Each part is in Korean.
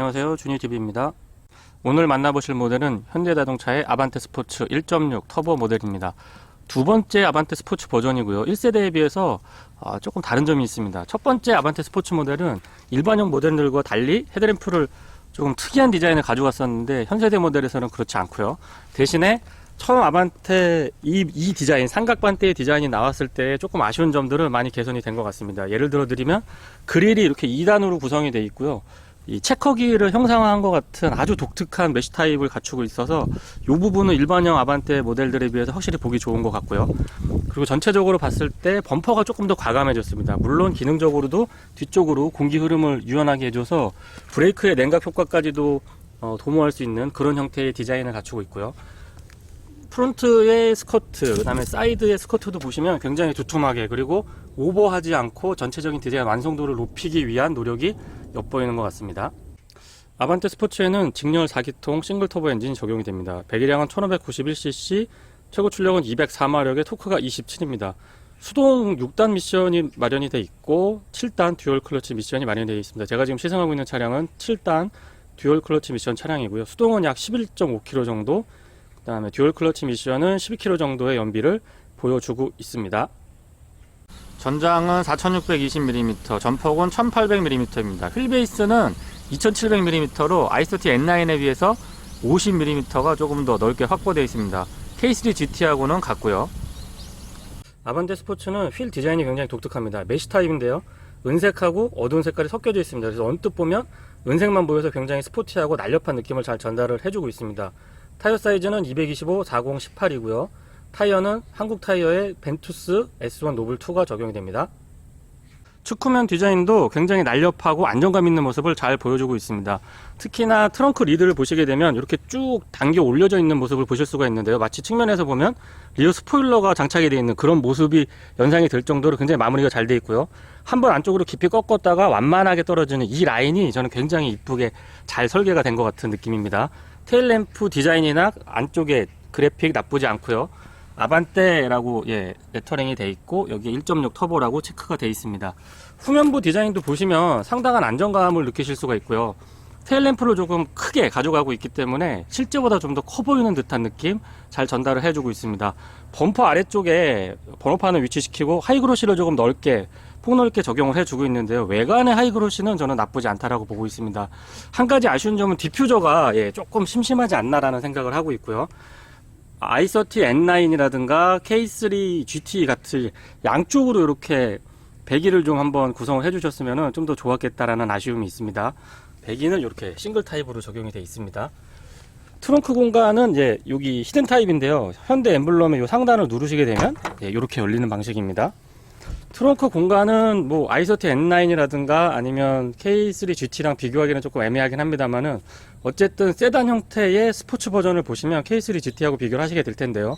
안녕하세요, 주니TV입니다. 오늘 만나보실 모델은 현대자동차의 아반떼 스포츠 1.6 터보 모델입니다. 두 번째 아반떼 스포츠 버전이고요. 1세대에 비해서 조금 다른 점이 있습니다. 첫 번째 아반떼 스포츠 모델은 일반형 모델들과 달리 헤드램프를 조금 특이한 디자인을 가져갔었는데 현세대 모델에서는 그렇지 않고요. 대신에 처음 아반떼 이 디자인, 삼각반대의 디자인이 나왔을 때 조금 아쉬운 점들은 많이 개선이 된 것 같습니다. 예를 들어 드리면 그릴이 이렇게 2단으로 구성이 되어 있고요. 이 체커기를 형상화한 것 같은 아주 독특한 메쉬 타입을 갖추고 있어서 이 부분은 일반형 아반떼 모델들에 비해서 확실히 보기 좋은 것 같고요. 그리고 전체적으로 봤을 때 범퍼가 조금 더 과감해졌습니다. 물론 기능적으로도 뒤쪽으로 공기 흐름을 유연하게 해줘서 브레이크의 냉각 효과까지도 도모할 수 있는 그런 형태의 디자인을 갖추고 있고요. 프론트의 스커트, 그 다음에 사이드의 스커트도 보시면 굉장히 두툼하게, 그리고 오버하지 않고 전체적인 디자인 완성도를 높이기 위한 노력이 엿보이는 것 같습니다. 아반떼 스포츠에는 직렬 4기통 싱글 터보 엔진이 적용이 됩니다. 배기량은 1591cc, 최고 출력은 204마력에 토크가 27입니다. 수동 6단 미션이 마련이 되어 있고 7단 듀얼 클러치 미션이 마련이 되어 있습니다. 제가 지금 시승하고 있는 차량은 7단 듀얼 클러치 미션 차량이고요. 수동은 약 11.5km 정도, 그 다음에 듀얼 클러치 미션은 12km 정도의 연비를 보여주고 있습니다. 전장은 4620mm, 전폭은 1800mm입니다. 휠베이스는 2700mm로 i30 N9에 비해서 50mm가 조금 더 넓게 확보되어 있습니다. K3 GT하고는 같고요. 아반떼 스포츠는 휠 디자인이 굉장히 독특합니다. 메쉬 타입인데요. 은색하고 어두운 색깔이 섞여져 있습니다. 그래서 언뜻 보면 은색만 보여서 굉장히 스포티하고 날렵한 느낌을 잘 전달을 해주고 있습니다. 타이어 사이즈는 225, 40, 18이고요. 타이어는 한국 타이어의 벤투스 S1 노블2가 적용이 됩니다. 측후면 디자인도 굉장히 날렵하고 안정감 있는 모습을 잘 보여주고 있습니다. 특히나 트렁크 리드를 보시게 되면 이렇게 쭉 당겨 올려져 있는 모습을 보실 수가 있는데요. 마치 측면에서 보면 리어 스포일러가 장착이 되어 있는 그런 모습이 연상이 될 정도로 굉장히 마무리가 잘 되어 있고요. 한번 안쪽으로 깊이 꺾었다가 완만하게 떨어지는 이 라인이 저는 굉장히 이쁘게 잘 설계가 된 것 같은 느낌입니다. 테일램프 디자인이나 안쪽에 그래픽 나쁘지 않고요. 아반떼라고 레터링이 되어 있고 여기 1.6 터보라고 체크가 되어 있습니다. 후면부 디자인도 보시면 상당한 안정감을 느끼실 수가 있고요. 테일램프를 조금 크게 가져가고 있기 때문에 실제보다 좀 더 커 보이는 듯한 느낌 잘 전달을 해주고 있습니다. 범퍼 아래쪽에 번호판을 위치시키고 하이그로시를 조금 넓게 폭넓게 적용을 해주고 있는데요. 외관의 하이그로시는 저는 나쁘지 않다라고 보고 있습니다. 한 가지 아쉬운 점은 디퓨저가 조금 심심하지 않나라는 생각을 하고 있고요. i30 N9이라든가 K3 GT 같은 양쪽으로 이렇게 배기를 좀 한번 구성을 해주셨으면 좀 더 좋았겠다라는 아쉬움이 있습니다. 배기는 이렇게 싱글 타입으로 적용이 되어 있습니다. 트렁크 공간은 여기 히든 타입인데요. 현대 엠블럼의 이 상단을 누르시게 되면 이렇게 열리는 방식입니다. 트렁크 공간은 뭐 i30 N9이라든가 아니면 K3 GT랑 비교하기는 조금 애매하긴 합니다만은 어쨌든 세단 형태의 스포츠 버전을 보시면 K3 GT하고 비교를 하시게 될 텐데요.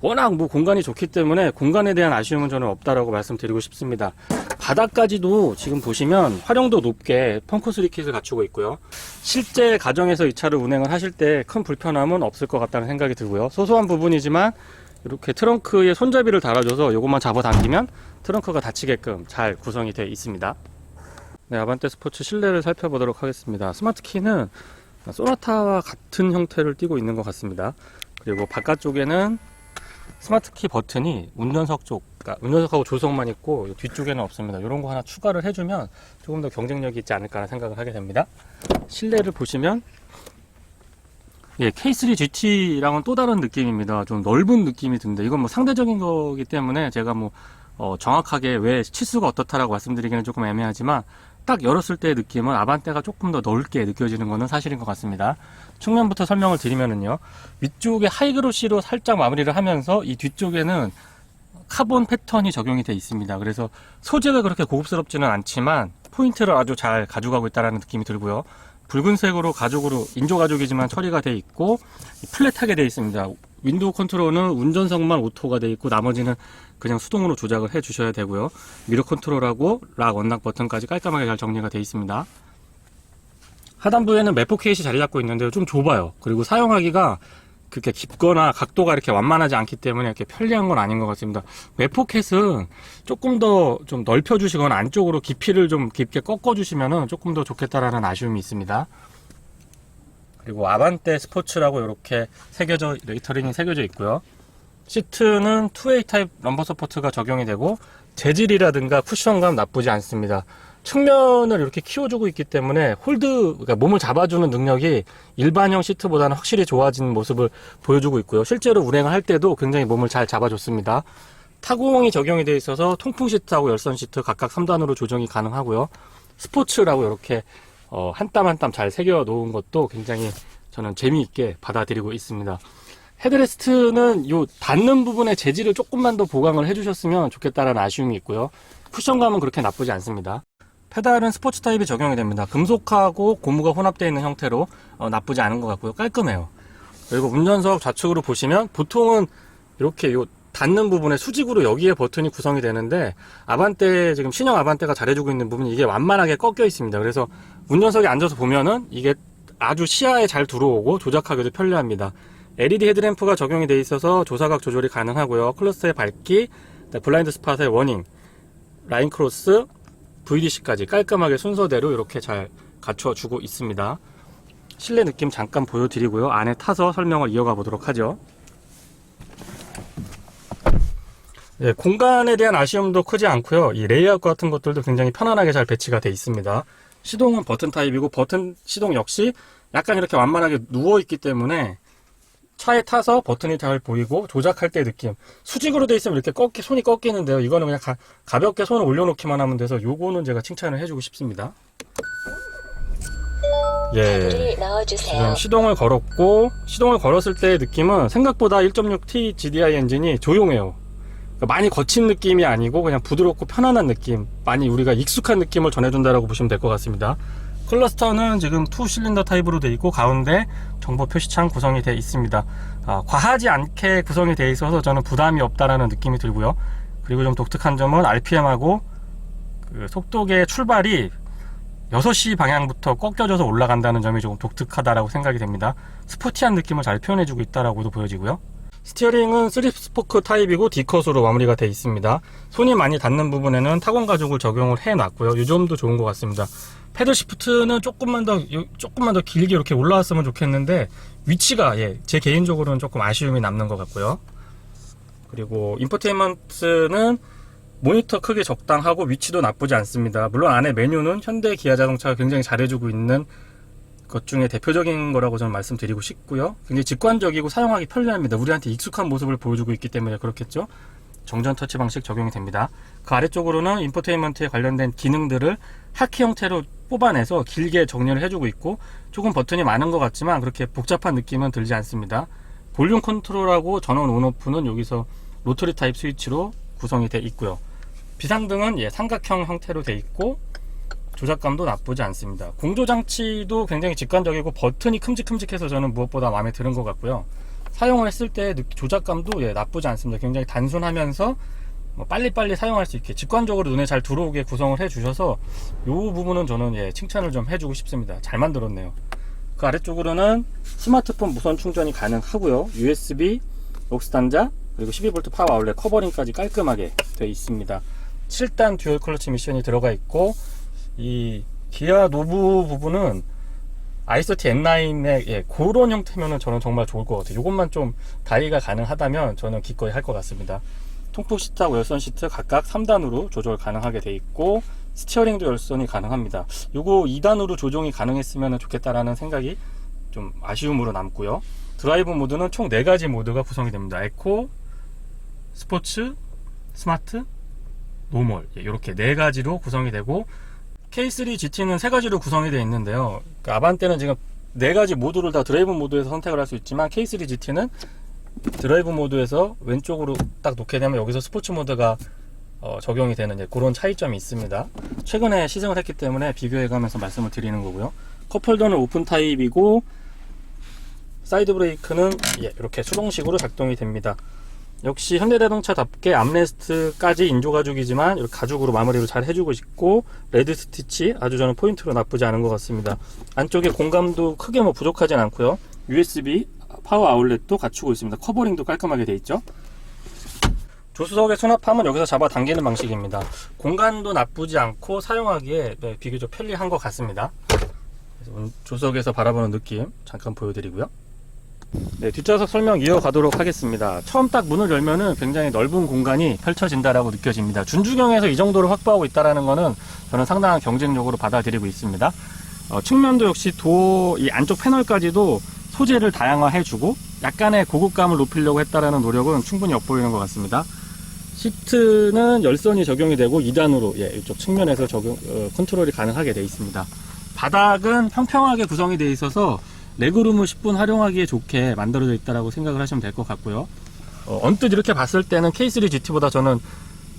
워낙 뭐 공간이 좋기 때문에 공간에 대한 아쉬움은 저는 없다라고 말씀드리고 싶습니다. 바닥까지도 지금 보시면 활용도 높게 펑크3 킷을 갖추고 있고요. 실제 가정에서 이 차를 운행을 하실 때 큰 불편함은 없을 것 같다는 생각이 들고요. 소소한 부분이지만 이렇게 트렁크에 손잡이를 달아줘서 이것만 잡아당기면 트렁크가 닫히게끔 잘 구성이 되어 있습니다. 네, 아반떼 스포츠 실내를 살펴보도록 하겠습니다. 스마트 키는 소나타와 같은 형태를 띠고 있는 것 같습니다. 그리고 바깥쪽에는 스마트 키 버튼이 운전석 쪽, 그러니까 운전석하고 조석만 있고 뒤쪽에는 없습니다. 이런 거 하나 추가를 해주면 조금 더 경쟁력이 있지 않을까 생각을 하게 됩니다. 실내를 보시면 K3 GT랑은 또 다른 느낌입니다. 좀 넓은 느낌이 듭니다. 이건 뭐 상대적인 거기 때문에 제가 정확하게 왜 치수가 어떻다라고 말씀드리기는 조금 애매하지만 딱 열었을 때의 느낌은 아반떼가 조금 더 넓게 느껴지는 것은 사실인 것 같습니다. 측면부터 설명을 드리면은요, 위쪽에 하이그로시로 살짝 마무리를 하면서 이 뒤쪽에는 카본 패턴이 적용이 되어 있습니다. 그래서 소재가 그렇게 고급스럽지는 않지만 포인트를 아주 잘 가져가고 있다는 느낌이 들고요. 붉은색으로 가죽으로 인조 가죽이지만 처리가 되어 있고 플랫하게 되어 있습니다. 윈도우 컨트롤은 운전석만 오토가 되어 있고 나머지는 그냥 수동으로 조작을 해 주셔야 되고요. 미러 컨트롤하고 락 언락 버튼까지 깔끔하게 잘 정리가 되어 있습니다. 하단부에는 매포 케이시 자리 잡고 있는데요. 좀 좁아요. 그리고 사용하기가 그렇게 깊거나 각도가 이렇게 완만하지 않기 때문에 이렇게 편리한 건 아닌 것 같습니다. 웹포켓은 조금 더 좀 넓혀 주시거나 안쪽으로 깊이를 좀 깊게 꺾어 주시면 조금 더 좋겠다라는 아쉬움이 있습니다. 그리고 아반떼 스포츠라고 이렇게 새겨져, 레터링이 새겨져 있고요. 시트는 2A 타입 럼버 서포트가 적용이 되고 재질이라든가 쿠션감 나쁘지 않습니다. 측면을 이렇게 키워주고 있기 때문에 홀드, 그러니까 몸을 잡아주는 능력이 일반형 시트보다는 확실히 좋아진 모습을 보여주고 있고요. 실제로 운행을 할 때도 굉장히 몸을 잘 잡아줬습니다. 타공이 적용이 되어 있어서 통풍 시트하고 열선 시트 각각 3단으로 조정이 가능하고요. 스포츠라고 이렇게 한 땀 한 땀 잘 새겨 놓은 것도 굉장히 저는 재미있게 받아들이고 있습니다. 헤드레스트는 요 닿는 부분의 재질을 조금만 더 보강을 해주셨으면 좋겠다라는 아쉬움이 있고요. 쿠션감은 그렇게 나쁘지 않습니다. 페달은 스포츠 타입이 적용이 됩니다. 금속하고 고무가 혼합되어 있는 형태로 나쁘지 않은 것 같고요. 깔끔해요. 그리고 운전석 좌측으로 보시면 보통은 이렇게 요 닿는 부분에 수직으로 여기에 버튼이 구성이 되는데 아반떼, 지금 신형 아반떼가 잘해주고 있는 부분이 이게 완만하게 꺾여 있습니다. 그래서 운전석에 앉아서 보면은 이게 아주 시야에 잘 들어오고 조작하기도 편리합니다. LED 헤드램프가 적용이 되어 있어서 조사각 조절이 가능하고요. 클러스의 밝기, 블라인드 스팟의 워닝, 라인 크로스, VDC까지 깔끔하게 순서대로 이렇게 잘 갖춰주고 있습니다. 실내 느낌 잠깐 보여드리고요. 안에 타서 설명을 이어가 보도록 하죠. 네, 공간에 대한 아쉬움도 크지 않고요. 이 레이아웃 같은 것들도 굉장히 편안하게 잘 배치가 되어 있습니다. 시동은 버튼 타입이고 버튼 시동 역시 약간 이렇게 완만하게 누워있기 때문에 차에 타서 버튼이 잘 보이고 조작할 때 느낌, 수직으로 돼 있으면 이렇게 손이 꺾이는데요. 이거는 그냥 가볍게 손을 올려놓기만 하면 돼서 요거는 제가 칭찬을 해주고 싶습니다. 예, 지금 시동을 걸었고, 시동을 걸었을 때의 느낌은 생각보다 1.6T GDI 엔진이 조용해요. 그러니까 많이 거친 느낌이 아니고 그냥 부드럽고 편안한 느낌, 많이 우리가 익숙한 느낌을 전해준다라고 보시면 될 것 같습니다. 클러스터는 지금 2실린더 타입으로 되어 있고 가운데 정보 표시창 구성이 되어 있습니다. 과하지 않게 구성이 되어 있어서 저는 부담이 없다라는 느낌이 들고요. 그리고 좀 독특한 점은 RPM하고 그 속도계 출발이 6시 방향부터 꺾여져서 올라간다는 점이 조금 독특하다라고 생각이 됩니다. 스포티한 느낌을 잘 표현해주고 있다라고도 보여지고요. 스티어링은 3스포크 타입이고 D컷으로 마무리가 되어 있습니다. 손이 많이 닿는 부분에는 타건 가죽을 적용을 해놨고요. 이 점도 좋은 것 같습니다. 패들 시프트는 조금만 더 길게 이렇게 올라왔으면 좋겠는데 위치가 제 개인적으로는 조금 아쉬움이 남는 것 같고요. 그리고 인포테인먼트는 모니터 크기 적당하고 위치도 나쁘지 않습니다. 물론 안에 메뉴는 현대 기아 자동차가 굉장히 잘해주고 있는 것 중에 대표적인 거라고 저는 말씀드리고 싶고요. 굉장히 직관적이고 사용하기 편리합니다. 우리한테 익숙한 모습을 보여주고 있기 때문에 그렇겠죠. 정전 터치 방식 적용이 됩니다. 그 아래쪽으로는 인포테인먼트에 관련된 기능들을 하키 형태로 뽑아내서 길게 정리를 해주고 있고, 조금 버튼이 많은 것 같지만 그렇게 복잡한 느낌은 들지 않습니다. 볼륨 컨트롤하고 전원 온오프는 여기서 로터리 타입 스위치로 구성이 되어 있고요. 비상등은 삼각형 형태로 되어 있고 조작감도 나쁘지 않습니다. 공조장치도 굉장히 직관적이고 버튼이 큼직큼직해서 저는 무엇보다 마음에 드는 것 같고요. 사용을 했을 때 조작감도 나쁘지 않습니다. 굉장히 단순하면서 빨리빨리 사용할 수 있게 직관적으로 눈에 잘 들어오게 구성을 해 주셔서 이 부분은 저는 칭찬을 좀 해주고 싶습니다. 잘 만들었네요. 그 아래쪽으로는 스마트폰 무선 충전이 가능하고요. USB, 록스 단자, 그리고 12V 파워 아울렛 커버링까지 깔끔하게 되어 있습니다. 7단 듀얼 클러치 미션이 들어가 있고, 이 기아 노브 부분은 i30 N9의 그런 형태면은 저는 정말 좋을 것 같아요. 이것만 좀 다이가 가능하다면 저는 기꺼이 할 것 같습니다. 통풍 시트하고 열선 시트 각각 3단으로 조절 가능하게 되어 있고, 스티어링도 열선이 가능합니다. 요거 2단으로 조정이 가능했으면 좋겠다라는 생각이 좀 아쉬움으로 남고요. 드라이브 모드는 총 4가지 모드가 구성이 됩니다. 에코, 스포츠, 스마트, 노멀, 이렇게 4가지로 구성이 되고, K3 GT는 3가지로 구성이 되어 있는데요. 아반떼는 지금 4가지 모드를 다 드라이브 모드에서 선택을 할 수 있지만, K3 GT는 드라이브 모드에서 왼쪽으로 딱 놓게 되면 여기서 스포츠 모드가 적용이 되는 그런 차이점이 있습니다. 최근에 시승을 했기 때문에 비교해가면서 말씀을 드리는 거고요. 컵홀더는 오픈 타입이고, 사이드 브레이크는 이렇게 수동식으로 작동이 됩니다. 역시 현대자동차답게 암레스트까지 인조 가죽이지만 이렇게 가죽으로 마무리를 잘 해주고 있고, 레드 스티치 아주 저는 포인트로 나쁘지 않은 것 같습니다. 안쪽에 공감도 크게 부족하진 않고요. USB 파워 아울렛도 갖추고 있습니다. 커버링도 깔끔하게 되어 있죠. 조수석의 수납함은 여기서 잡아 당기는 방식입니다. 공간도 나쁘지 않고 사용하기에 비교적 편리한 것 같습니다. 조석에서 바라보는 느낌 잠깐 보여드리고요. 네, 뒷좌석 설명 이어가도록 하겠습니다. 처음 딱 문을 열면은 굉장히 넓은 공간이 펼쳐진다라고 느껴집니다. 준주경에서 이 정도로 확보하고 있다라는 거는 저는 상당한 경쟁력으로 받아들이고 있습니다. 측면도 역시 이 안쪽 패널까지도 소재를 다양화해주고 약간의 고급감을 높이려고 했다라는 노력은 충분히 엿보이는 것 같습니다. 시트는 열선이 적용이 되고 2단으로 이쪽 측면에서 컨트롤이 가능하게 되어 있습니다. 바닥은 평평하게 구성이 되어 있어서 레그룸을 10분 활용하기에 좋게 만들어져 있다고 생각을 하시면 될 것 같고요. 언뜻 이렇게 봤을 때는 K3 GT보다 저는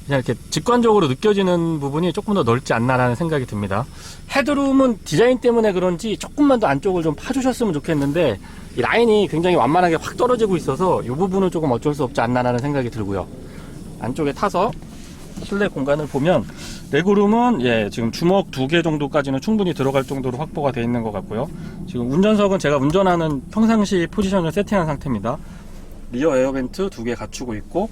그냥 이렇게 직관적으로 느껴지는 부분이 조금 더 넓지 않나라는 생각이 듭니다. 헤드룸은 디자인 때문에 그런지 조금만 더 안쪽을 좀 파주셨으면 좋겠는데 이 라인이 굉장히 완만하게 확 떨어지고 있어서 이 부분은 조금 어쩔 수 없지 않나라는 생각이 들고요. 안쪽에 타서 실내 공간을 보면 레그룸은 지금 주먹 2개 정도까지는 충분히 들어갈 정도로 확보가 되어 있는 것 같고요. 지금 운전석은 제가 운전하는 평상시 포지션을 세팅한 상태입니다. 리어 에어벤트 2개 갖추고 있고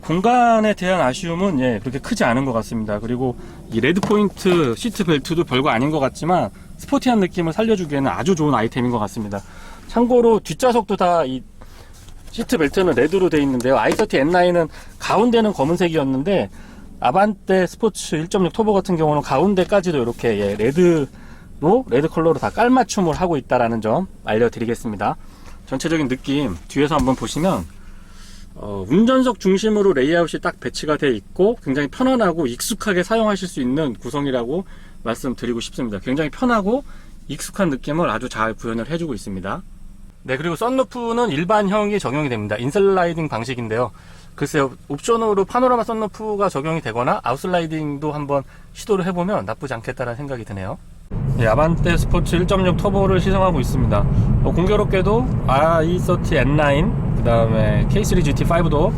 공간에 대한 아쉬움은 그렇게 크지 않은 것 같습니다. 그리고 이 레드포인트 시트 벨트도 별거 아닌 것 같지만 스포티한 느낌을 살려주기에는 아주 좋은 아이템인 것 같습니다. 참고로 뒷좌석도 다 이 시트 벨트는 레드로 되어 있는데요. i30 N9은 가운데는 검은색이었는데 아반떼 스포츠 1.6 터보 같은 경우는 가운데까지도 이렇게 레드 컬러로 다 깔맞춤을 하고 있다라는 점 알려드리겠습니다. 전체적인 느낌 뒤에서 한번 보시면 운전석 중심으로 레이아웃이 딱 배치가 되어 있고 굉장히 편안하고 익숙하게 사용하실 수 있는 구성이라고 말씀드리고 싶습니다. 굉장히 편하고 익숙한 느낌을 아주 잘 구현을 해주고 있습니다. 네, 그리고 썬루프는 일반형이 적용이 됩니다. 인슬라이딩 방식인데요. 글쎄요, 옵션으로 파노라마 썬루프가 적용이 되거나 아웃슬라이딩도 한번 시도를 해보면 나쁘지 않겠다는 생각이 드네요. 아반떼 스포츠 1.6 터보를 시승하고 있습니다. 공교롭게도 i30 N9 그 다음에 K3 GT5도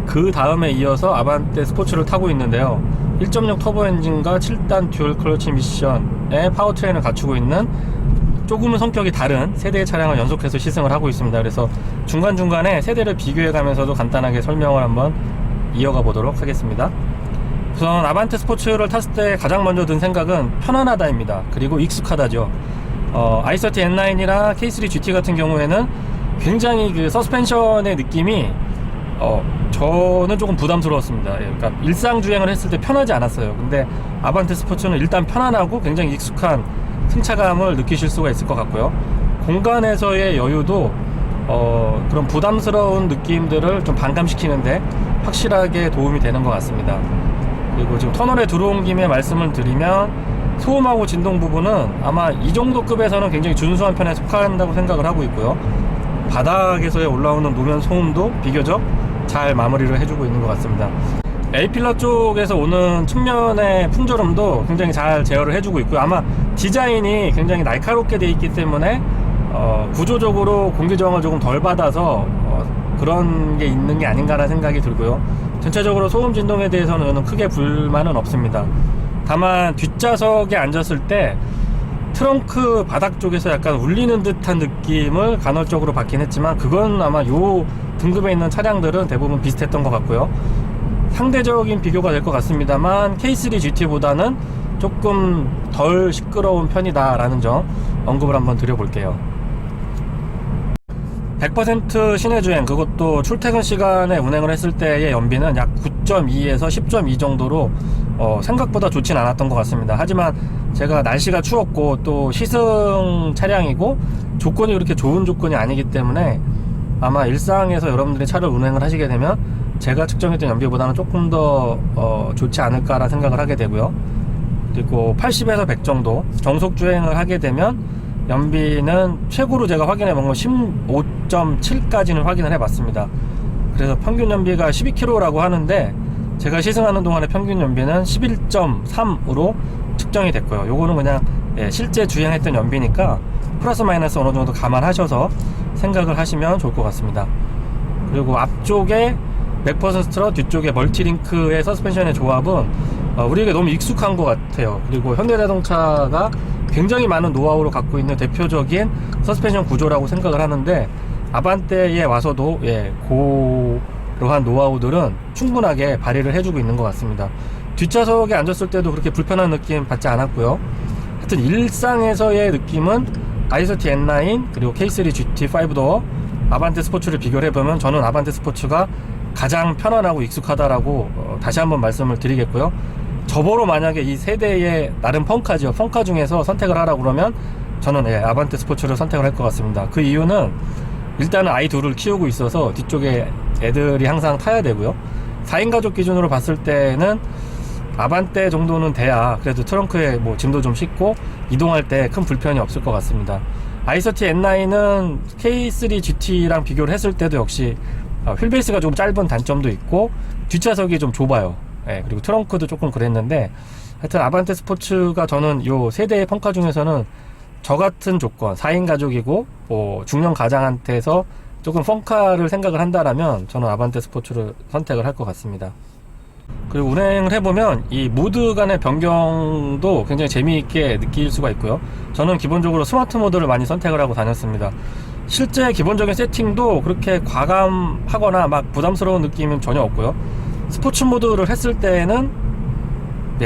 그 다음에 이어서 아반떼 스포츠를 타고 있는데요. 1.6 터보 엔진과 7단 듀얼 클러치 미션의 파워트레인을 갖추고 있는 조금은 성격이 다른 세대의 차량을 연속해서 시승을 하고 있습니다. 그래서 중간중간에 세대를 비교해 가면서도 간단하게 설명을 한번 이어가 보도록 하겠습니다. 우선 아반떼 스포츠를 탔을 때 가장 먼저 든 생각은 편안하다입니다. 그리고 익숙하다죠. i30 N9이랑 K3 GT 같은 경우에는 굉장히 그 서스펜션의 느낌이 저는 조금 부담스러웠습니다. 그러니까 일상 주행을 했을 때 편하지 않았어요. 근데 아반떼 스포츠는 일단 편안하고 굉장히 익숙한 승차감을 느끼실 수가 있을 것 같고요. 공간에서의 여유도 그런 부담스러운 느낌들을 좀 반감시키는데 확실하게 도움이 되는 것 같습니다. 그리고 지금 터널에 들어온 김에 말씀을 드리면 소음하고 진동 부분은 아마 이 정도 급에서는 굉장히 준수한 편에 속한다고 생각을 하고 있고요. 바닥에서의 올라오는 노면 소음도 비교적 잘 마무리를 해주고 있는 것 같습니다. A필러 쪽에서 오는 측면의 풍절음도 굉장히 잘 제어를 해주고 있고요. 아마 디자인이 굉장히 날카롭게 되어 있기 때문에 구조적으로 공기저항을 조금 덜 받아서 그런 게 있는 게 아닌가라는 생각이 들고요. 전체적으로 소음 진동에 대해서는 저는 크게 불만은 없습니다. 다만 뒷좌석에 앉았을 때 트렁크 바닥 쪽에서 약간 울리는 듯한 느낌을 간헐적으로 받긴 했지만 그건 아마 요 등급에 있는 차량들은 대부분 비슷했던 것 같고요. 상대적인 비교가 될 것 같습니다만 K3 GT보다는 조금 덜 시끄러운 편이다 라는 점 언급을 한번 드려볼게요. 100% 시내주행, 그것도 출퇴근 시간에 운행을 했을 때의 연비는 약 9.2에서 10.2 정도로 생각보다 좋진 않았던 것 같습니다. 하지만 제가 날씨가 추웠고 또 시승 차량이고 조건이 그렇게 좋은 조건이 아니기 때문에 아마 일상에서 여러분들이 차를 운행을 하시게 되면 제가 측정했던 연비보다는 조금 더 좋지 않을까라 생각을 하게 되고요. 그리고 80에서 100 정도 정속 주행을 하게 되면 연비는 최고로 제가 확인해 본 건 15.7까지는 확인을 해 봤습니다. 그래서 평균 연비가 12km라고 하는데 제가 시승하는 동안의 평균 연비는 11.3으로 측정이 됐고요. 요거는 그냥 실제 주행했던 연비니까 플러스 마이너스 어느 정도 감안하셔서 생각을 하시면 좋을 것 같습니다. 그리고 앞쪽에 맥퍼슨 스트럿, 뒤쪽에 멀티링크의 서스펜션의 조합은 우리에게 너무 익숙한 것 같아요. 그리고 현대자동차가 굉장히 많은 노하우를 갖고 있는 대표적인 서스펜션 구조라고 생각을 하는데 아반떼에 와서도 그러한 노하우들은 충분하게 발휘를 해주고 있는 것 같습니다. 뒷좌석에 앉았을 때도 그렇게 불편한 느낌 받지 않았고요. 하여튼 일상에서의 느낌은 i30 N9 그리고 K3 GT 5도어 아반떼 스포츠를 비교를 해보면 저는 아반떼 스포츠가 가장 편안하고 익숙하다라고 다시 한번 말씀을 드리겠고요. 저보로 만약에 이 세대의 나름 펑카죠. 펑카 중에서 선택을 하라고 그러면 저는 아반떼 스포츠를 선택을 할 것 같습니다. 그 이유는 일단은 아이 둘을 키우고 있어서 뒤쪽에 애들이 항상 타야 되고요. 4인 가족 기준으로 봤을 때는 아반떼 정도는 돼야 그래도 트렁크에 뭐 짐도 좀 싣고 이동할 때 큰 불편이 없을 것 같습니다. i30 N9은 K3 GT랑 비교를 했을 때도 역시 휠베이스가 좀 짧은 단점도 있고 뒷좌석이 좀 좁아요. 그리고 트렁크도 조금 그랬는데 하여튼 아반떼 스포츠가 저는 요 세대의 펑카 중에서는 저 같은 조건 4인 가족이고 뭐 중년 가장한테서 조금 펑카를 생각을 한다라면 저는 아반떼 스포츠를 선택을 할 것 같습니다. 그리고 운행을 해보면 이 모드 간의 변경도 굉장히 재미있게 느낄 수가 있고요. 저는 기본적으로 스마트 모드를 많이 선택을 하고 다녔습니다. 실제 기본적인 세팅도 그렇게 과감하거나 막 부담스러운 느낌은 전혀 없고요. 스포츠 모드를 했을 때는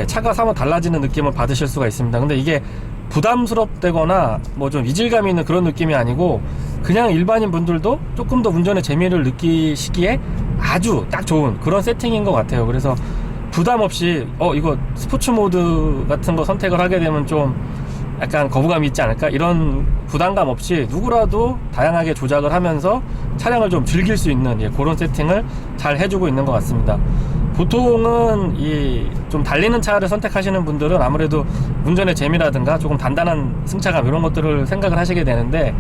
차가 사뭇 달라지는 느낌을 받으실 수가 있습니다. 근데 이게 부담스럽다거나 뭐 좀 이질감 있는 그런 느낌이 아니고 그냥 일반인 분들도 조금 더 운전의 재미를 느끼시기에 아주 딱 좋은 그런 세팅인 것 같아요. 그래서 부담 없이 이거 스포츠 모드 같은 거 선택을 하게 되면 좀 약간 거부감이 있지 않을까, 이런 부담감 없이 누구라도 다양하게 조작을 하면서 차량을 좀 즐길 수 있는 그런 세팅을 잘 해주고 있는 것 같습니다. 보통은 이 좀 달리는 차를 선택하시는 분들은 아무래도 운전의 재미라든가 조금 단단한 승차감 이런 것들을 생각을 하시게 되는데,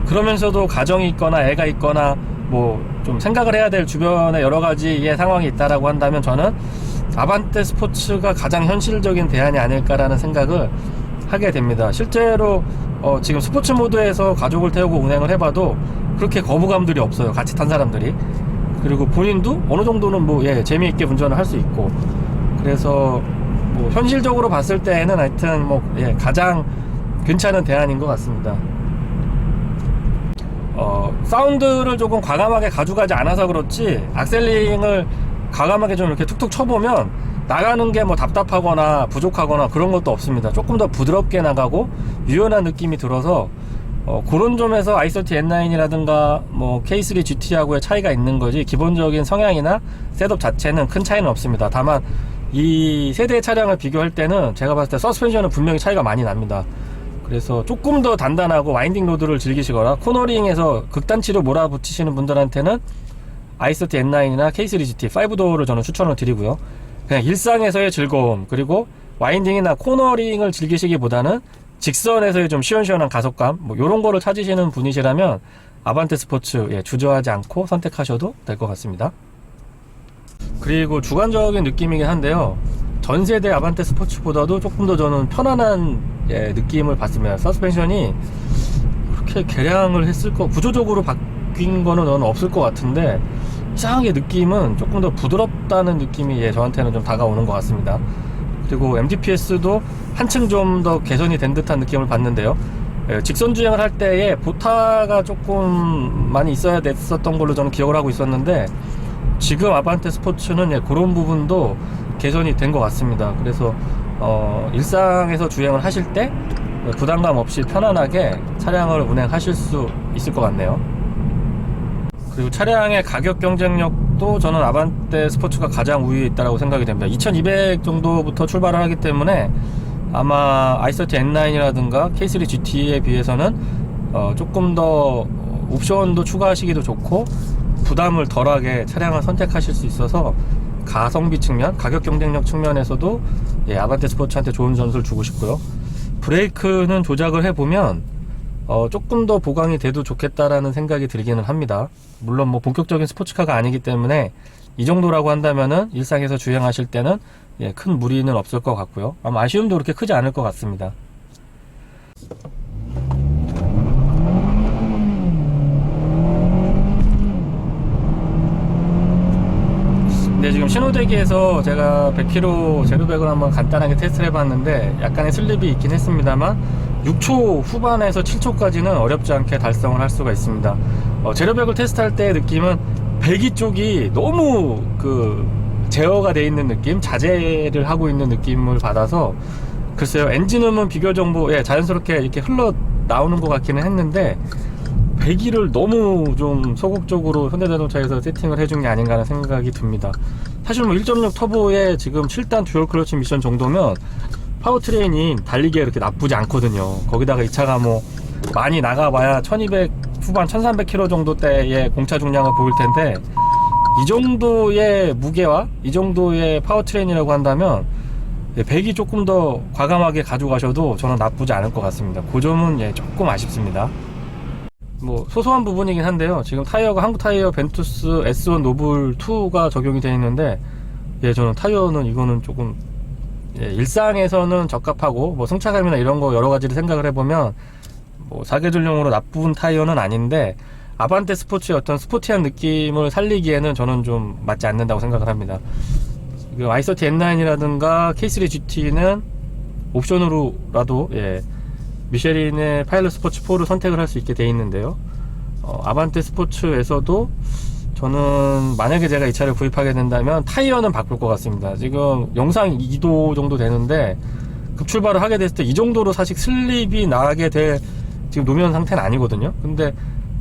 그러면서도 가정이 있거나 애가 있거나 뭐 좀 생각을 해야 될 주변에 여러 가지의 상황이 있다라고 한다면 저는 아반떼 스포츠가 가장 현실적인 대안이 아닐까라는 생각을 하게 됩니다. 실제로 지금 스포츠 모드에서 가족을 태우고 운행을 해봐도 그렇게 거부감들이 없어요. 같이 탄 사람들이. 그리고 본인도 어느 정도는 뭐 재미있게 운전을 할 수 있고, 그래서 뭐 현실적으로 봤을 때는 하여튼 뭐 가장 괜찮은 대안인 것 같습니다. 사운드를 조금 과감하게 가져가지 않아서 그렇지 악셀링을 과감하게 좀 이렇게 툭툭 쳐보면 나가는 게 뭐 답답하거나 부족하거나 그런 것도 없습니다. 조금 더 부드럽게 나가고 유연한 느낌이 들어서 그런 점에서 i30 N9이라든가 뭐 K3 GT하고의 차이가 있는 거지, 기본적인 성향이나 셋업 자체는 큰 차이는 없습니다. 다만 이 세대의 차량을 비교할 때는 제가 봤을 때 서스펜션은 분명히 차이가 많이 납니다. 그래서 조금 더 단단하고 와인딩 로드를 즐기시거나 코너링에서 극단치로 몰아붙이시는 분들한테는 i30 N9이나 K3 GT 5도어를 저는 추천을 드리고요. 그냥 일상에서의 즐거움, 그리고 와인딩이나 코너링을 즐기시기보다는 직선에서의 좀 시원시원한 가속감, 뭐 요런 거를 찾으시는 분이시라면 아반떼 스포츠 주저하지 않고 선택하셔도 될 것 같습니다. 그리고 주관적인 느낌이긴 한데요, 전세대 아반떼 스포츠보다도 조금 더 저는 편안한 느낌을 받습니다. 서스펜션이 그렇게 개량을 했을 거, 구조적으로 바뀐 거는 저는 없을 것 같은데 이상하게 느낌은 조금 더 부드럽다는 느낌이 저한테는 좀 다가오는 것 같습니다. 그리고 MTPS도 한층 좀 더 개선이 된 듯한 느낌을 받는데요, 직선 주행을 할 때에 보타가 조금 많이 있어야 됐었던 걸로 저는 기억을 하고 있었는데, 지금 아반떼 스포츠는 그런 부분도 개선이 된 것 같습니다. 그래서 일상에서 주행을 하실 때 부담감 없이 편안하게 차량을 운행하실 수 있을 것 같네요. 그리고 차량의 가격 경쟁력도 저는 아반떼 스포츠가 가장 우위에 있다고 생각이 됩니다. 2200 정도부터 출발을 하기 때문에 아마 i30 N9이라든가 K3 GT에 비해서는 조금 더 옵션도 추가하시기도 좋고 부담을 덜하게 차량을 선택하실 수 있어서 가성비 측면, 가격 경쟁력 측면에서도 아반떼 스포츠한테 좋은 점수를 주고 싶고요. 브레이크는 조작을 해보면 조금 더 보강이 돼도 좋겠다라는 생각이 들기는 합니다. 물론 뭐 본격적인 스포츠카가 아니기 때문에 이 정도라고 한다면은 일상에서 주행하실 때는 큰 무리는 없을 것 같고요. 아마 아쉬움도 그렇게 크지 않을 것 같습니다. 근데 지금 신호대기에서 제가 100km 제로백을 한번 간단하게 테스트를 해봤는데 약간의 슬립이 있긴 했습니다만 6초 후반에서 7초까지는 어렵지 않게 달성을 할 수가 있습니다. 제로백을 테스트할 때의 느낌은 배기 쪽이 너무 제어가 돼 있는 느낌, 자제를 하고 있는 느낌을 받아서 글쎄요, 엔진음은 비교적 뭐 자연스럽게 이렇게 흘러 나오는 것 같기는 했는데 배기를 너무 좀 소극적으로 현대자동차에서 세팅을 해준 게 아닌가 하는 생각이 듭니다. 사실 뭐 1.6 터보에 지금 7단 듀얼 클러치 미션 정도면 파워트레인이 달리기에 그렇게 나쁘지 않거든요. 거기다가 이 차가 뭐 많이 나가봐야 1200 후반 1300km 정도대의 공차 중량을 보일 텐데, 이 정도의 무게와 이 정도의 파워트레인이라고 한다면 배기 조금 더 과감하게 가져가셔도 저는 나쁘지 않을 것 같습니다. 그 점은 조금 아쉽습니다. 뭐 소소한 부분이긴 한데요, 지금 타이어가 한국 타이어 벤투스 S1 노블 2가 적용이 되어 있는데, 저는 타이어는 이거는 조금 일상에서는 적합하고 뭐 승차감이나 이런 거 여러 가지를 생각을 해보면 뭐 사계절용으로 나쁜 타이어는 아닌데, 아반떼 스포츠의 어떤 스포티한 느낌을 살리기에는 저는 좀 맞지 않는다고 생각을 합니다. i30 N9이라든가 K3 GT는 옵션으로라도 미쉐린의 파일럿 스포츠 4를 선택을 할 수 있게 되어 있는데요, 아반떼 스포츠에서도 저는 만약에 제가 이 차를 구입하게 된다면 타이어는 바꿀 것 같습니다. 지금 영상 2도 정도 되는데 급출발을 하게 됐을 때 이 정도로 사실 슬립이 나게 될 지금 노면 상태는 아니거든요. 근데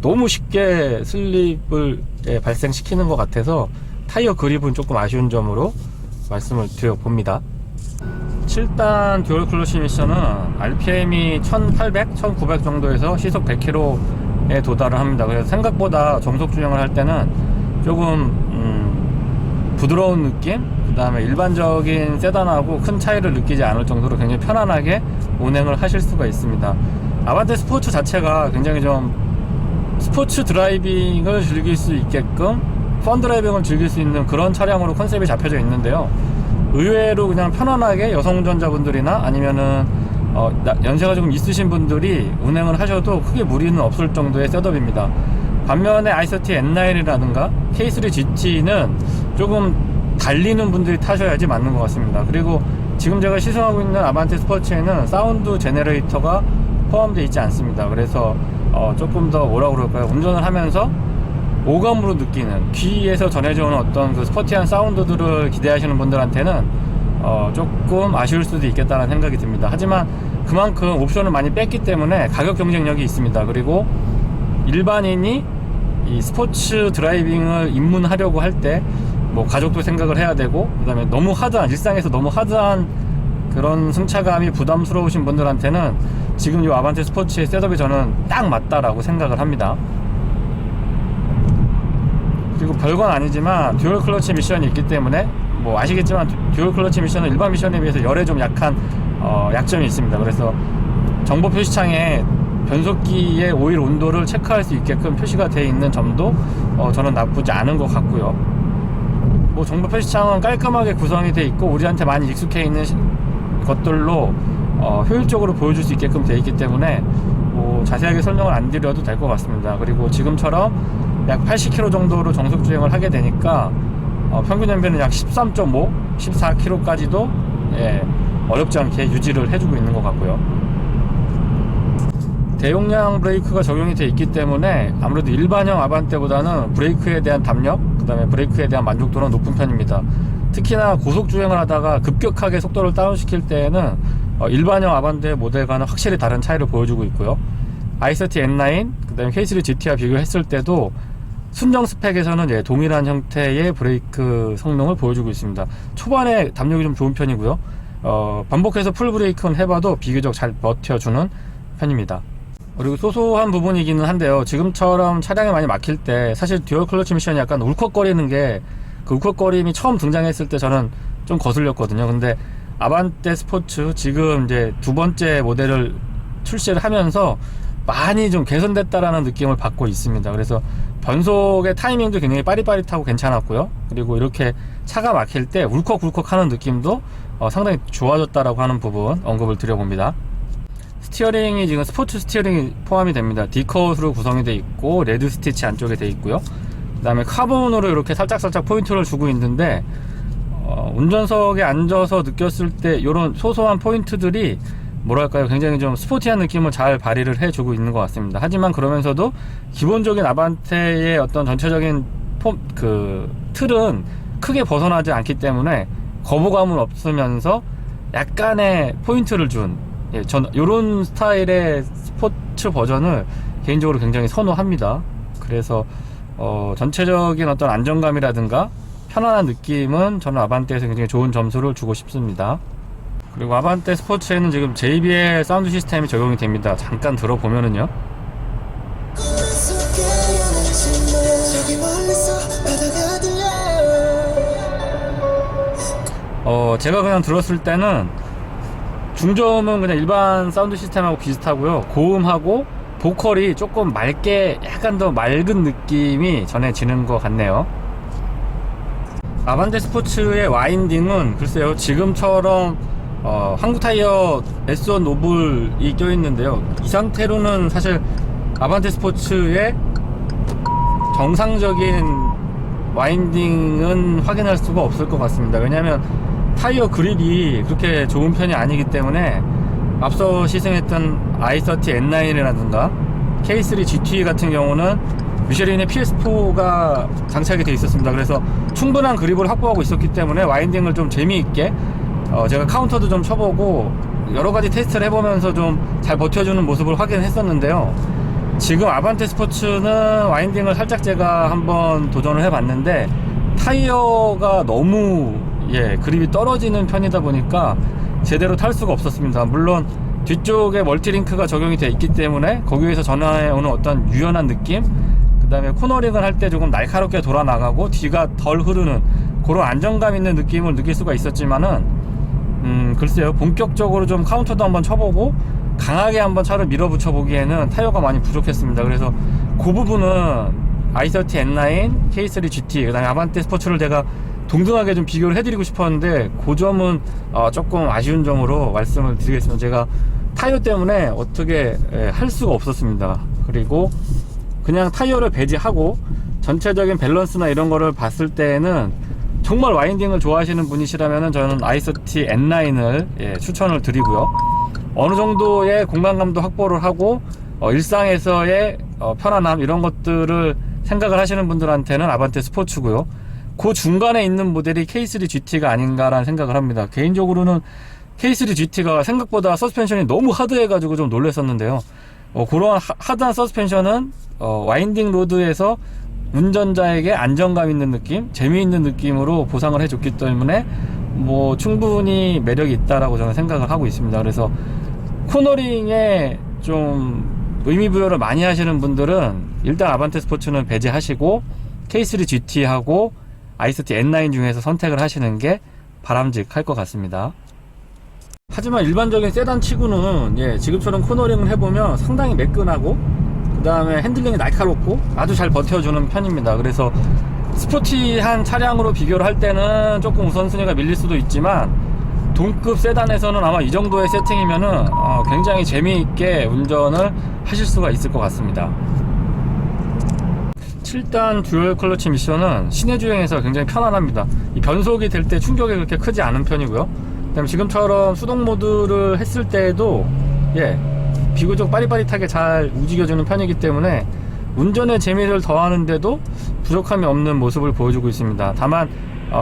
너무 쉽게 슬립을 발생시키는 것 같아서 타이어 그립은 조금 아쉬운 점으로 말씀을 드려봅니다. 7단 듀얼 클러치 미션은 RPM이 1800, 1900 정도에서 시속 100km에 도달을 합니다. 그래서 생각보다 정속 주행을 할 때는 조금 부드러운 느낌, 그 다음에 일반적인 세단하고 큰 차이를 느끼지 않을 정도로 굉장히 편안하게 운행을 하실 수가 있습니다. 아반떼 스포츠 자체가 굉장히 좀 스포츠 드라이빙을 즐길 수 있게끔 펀 드라이빙을 즐길 수 있는 그런 차량으로 컨셉이 잡혀져 있는데요, 의외로 그냥 편안하게 여성 운전자분들이나 아니면은 연세가 조금 있으신 분들이 운행을 하셔도 크게 무리는 없을 정도의 셋업입니다. 반면에 i30 N9이라든가 K3 GT는 조금 달리는 분들이 타셔야지 맞는 것 같습니다. 그리고 지금 제가 시승하고 있는 아반떼 스포츠에는 사운드 제네레이터가 포함되어 있지 않습니다. 그래서 조금 더 뭐라 그럴까요, 운전을 하면서 오감으로 느끼는, 귀에서 전해져 오는 어떤 그 스포티한 사운드들을 기대하시는 분들한테는 조금 아쉬울 수도 있겠다는 생각이 듭니다. 하지만 그만큼 옵션을 많이 뺐기 때문에 가격 경쟁력이 있습니다. 그리고 일반인이 이 스포츠 드라이빙을 입문하려고 할 때 뭐 가족도 생각을 해야 되고, 그 다음에 너무 하드한, 일상에서 너무 하드한 그런 승차감이 부담스러우신 분들한테는 지금 이 아반떼 스포츠의 셋업이 저는 딱 맞다라고 생각을 합니다. 그리고 별건 아니지만 듀얼 클러치 미션이 있기 때문에 뭐 아시겠지만 듀얼 클러치 미션은 일반 미션에 비해서 열에 좀 약한 약점이 있습니다. 그래서 정보 표시창에 변속기의 오일 온도를 체크할 수 있게끔 표시가 되어 있는 점도 저는 나쁘지 않은 것 같고요. 뭐 정보 표시창은 깔끔하게 구성이 되어 있고 우리한테 많이 익숙해 있는 것들로 효율적으로 보여줄 수 있게끔 되어 있기 때문에 뭐 자세하게 설명을 안 드려도 될 것 같습니다. 그리고 지금처럼 약 80km 정도로 정속 주행을 하게 되니까 평균 연비는 약 13.5, 14km까지도 어렵지 않게 유지를 해주고 있는 것 같고요. 대용량 브레이크가 적용이 되어 있기 때문에 아무래도 일반형 아반떼보다는 브레이크에 대한 담력, 그 다음에 브레이크에 대한 만족도는 높은 편입니다. 특히나 고속 주행을 하다가 급격하게 속도를 다운시킬 때에는 일반형 아반떼 모델과는 확실히 다른 차이를 보여주고 있고요. i30 N9, 그 다음에 K3 GT와 비교했을 때도 순정 스펙에서는 동일한 형태의 브레이크 성능을 보여주고 있습니다. 초반에 담력이 좀 좋은 편이고요. 반복해서 풀 브레이크는 해봐도 비교적 잘 버텨주는 편입니다. 그리고 소소한 부분이기는 한데요, 지금처럼 차량이 많이 막힐 때 사실 듀얼 클러치 미션이 약간 울컥거리는 게, 그 울컥거림이 처음 등장했을 때 저는 좀 거슬렸거든요. 근데 아반떼 스포츠 지금 이제 두 번째 모델을 출시를 하면서 많이 좀 개선됐다라는 느낌을 받고 있습니다. 그래서 변속의 타이밍도 굉장히 빠릿빠릿하고 괜찮았고요. 그리고 이렇게 차가 막힐 때 울컥울컥 하는 느낌도 상당히 좋아졌다라고 하는 부분 언급을 드려봅니다. 스티어링이 지금 스포츠 스티어링이 포함이 됩니다. D컷으로 구성이 되어 있고 레드 스티치 안쪽에 되어 있고요. 그 다음에 카본으로 이렇게 살짝살짝 포인트를 주고 있는데 운전석에 앉아서 느꼈을 때 이런 소소한 포인트들이 뭐랄까요, 굉장히 좀 스포티한 느낌을 잘 발휘를 해주고 있는 것 같습니다. 하지만 그러면서도 기본적인 아반떼의 어떤 전체적인 틀은 크게 벗어나지 않기 때문에 거부감은 없으면서 약간의 포인트를 준, 전 요런 스타일의 스포츠 버전을 개인적으로 굉장히 선호합니다. 그래서 전체적인 어떤 안정감이라든가 편안한 느낌은 저는 아반떼에서 굉장히 좋은 점수를 주고 싶습니다. 그리고 아반떼 스포츠에는 지금 JBL 사운드 시스템이 적용이 됩니다. 잠깐 들어보면은요, 제가 그냥 들었을 때는 중저음은 그냥 일반 사운드 시스템하고 비슷하고요, 고음하고 보컬이 조금 맑게, 약간 더 맑은 느낌이 전해지는 것 같네요. 아반떼 스포츠의 와인딩은 글쎄요, 지금처럼 한국타이어 S1 노블이 껴있는데요, 이 상태로는 사실 아반떼 스포츠의 정상적인 와인딩은 확인할 수가 없을 것 같습니다. 왜냐하면 타이어 그립이 그렇게 좋은 편이 아니기 때문에 앞서 시승했던 i30 N9이라든가 K3 GT 같은 경우는 미쉐린의 PS4가 장착이 되어 있었습니다. 그래서 충분한 그립을 확보하고 있었기 때문에 와인딩을 좀 재미있게, 제가 카운터도 좀 쳐보고 여러가지 테스트를 해보면서 좀 잘 버텨주는 모습을 확인했었는데요, 지금 아반떼 스포츠는 와인딩을 살짝 제가 한번 도전을 해봤는데 타이어가 너무 그립이 떨어지는 편이다 보니까 제대로 탈 수가 없었습니다. 물론 뒤쪽에 멀티링크가 적용이 되어 있기 때문에 거기에서 전해오는 어떤 유연한 느낌, 그 다음에 코너링을 할 때 조금 날카롭게 돌아 나가고 뒤가 덜 흐르는 그런 안정감 있는 느낌을 느낄 수가 있었지만은 글쎄요, 본격적으로 좀 카운터도 한번 쳐보고 강하게 한번 차를 밀어붙여 보기에는 타이어가 많이 부족했습니다. 그래서 그 부분은 i30 N9, K3 GT, 그 다음에 아반떼 스포츠를 제가 동등하게 좀 비교를 해드리고 싶었는데 그 점은 조금 아쉬운 점으로 말씀을 드리겠습니다. 제가 타이어 때문에 어떻게 할 수가 없었습니다. 그리고 그냥 타이어를 배제하고 전체적인 밸런스나 이런 거를 봤을 때는 정말 와인딩을 좋아하시는 분이시라면 저는 i30 N9을 추천을 드리고요, 어느 정도의 공간감도 확보를 하고 일상에서의 편안함 이런 것들을 생각을 하시는 분들한테는 아반떼 스포츠고요, 그 중간에 있는 모델이 K3 GT가 아닌가라는 생각을 합니다. 개인적으로는 K3 GT가 생각보다 서스펜션이 너무 하드해가지고 좀 놀랐었는데요, 그런 하드한 서스펜션은 와인딩 로드에서 운전자에게 안정감 있는 느낌, 재미있는 느낌으로 보상을 해줬기 때문에 뭐 충분히 매력이 있다라고 저는 생각을 하고 있습니다. 그래서 코너링에 좀 의미부여를 많이 하시는 분들은 일단 아반떼 스포츠는 배제하시고 K3 GT하고 i30 N9 중에서 선택을 하시는 게 바람직할 것 같습니다. 하지만 일반적인 세단 치고는 지금처럼 코너링을 해보면 상당히 매끈하고 그 다음에 핸들링이 날카롭고 아주 잘 버텨주는 편입니다. 그래서 스포티한 차량으로 비교를 할 때는 조금 우선순위가 밀릴 수도 있지만 동급 세단에서는 아마 이 정도의 세팅이면은 굉장히 재미있게 운전을 하실 수가 있을 것 같습니다. 7단 듀얼 클러치 미션은 시내 주행에서 굉장히 편안합니다. 이 변속이 될 때 충격이 그렇게 크지 않은 편이고요, 그다음에 지금처럼 수동 모드를 했을 때에도 비교적 빠릿빠릿하게 잘 움직여주는 편이기 때문에 운전의 재미를 더하는데도 부족함이 없는 모습을 보여주고 있습니다. 다만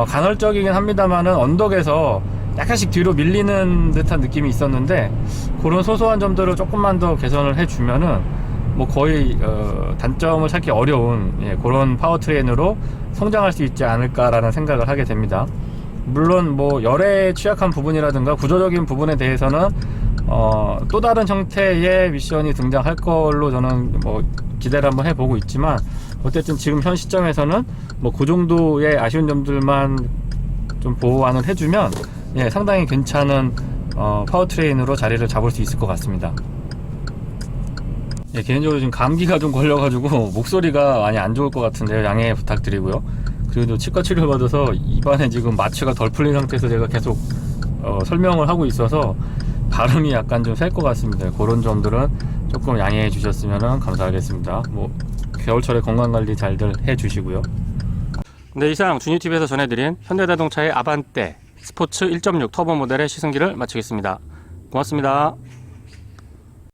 간헐적이긴 합니다만은 언덕에서 약간씩 뒤로 밀리는 듯한 느낌이 있었는데 그런 소소한 점들을 조금만 더 개선을 해주면은 뭐 거의 단점을 찾기 어려운 그런 파워트레인으로 성장할 수 있지 않을까라는 생각을 하게 됩니다. 물론 뭐 열에 취약한 부분이라든가 구조적인 부분에 대해서는 또 다른 형태의 미션이 등장할 걸로 저는 뭐 기대를 한번 해보고 있지만 어쨌든 지금 현 시점에서는 뭐 그 정도의 아쉬운 점들만 좀 보완을 해주면 상당히 괜찮은 파워트레인으로 자리를 잡을 수 있을 것 같습니다. 개인적으로 지금 감기가 좀 걸려가지고 목소리가 많이 안 좋을 것 같은데요, 양해 부탁드리고요. 그리고 치과 치료를 받아서 입안에 지금 마취가 덜 풀린 상태에서 제가 계속 설명을 하고 있어서 발음이 약간 좀 셀 것 같습니다. 그런 점들은 조금 양해해 주셨으면 감사하겠습니다. 뭐 겨울철에 건강관리 잘들 해 주시고요. 네, 이상 주니티비에서 전해드린 현대자동차의 아반떼 스포츠 1.6 터보 모델의 시승기를 마치겠습니다. 고맙습니다.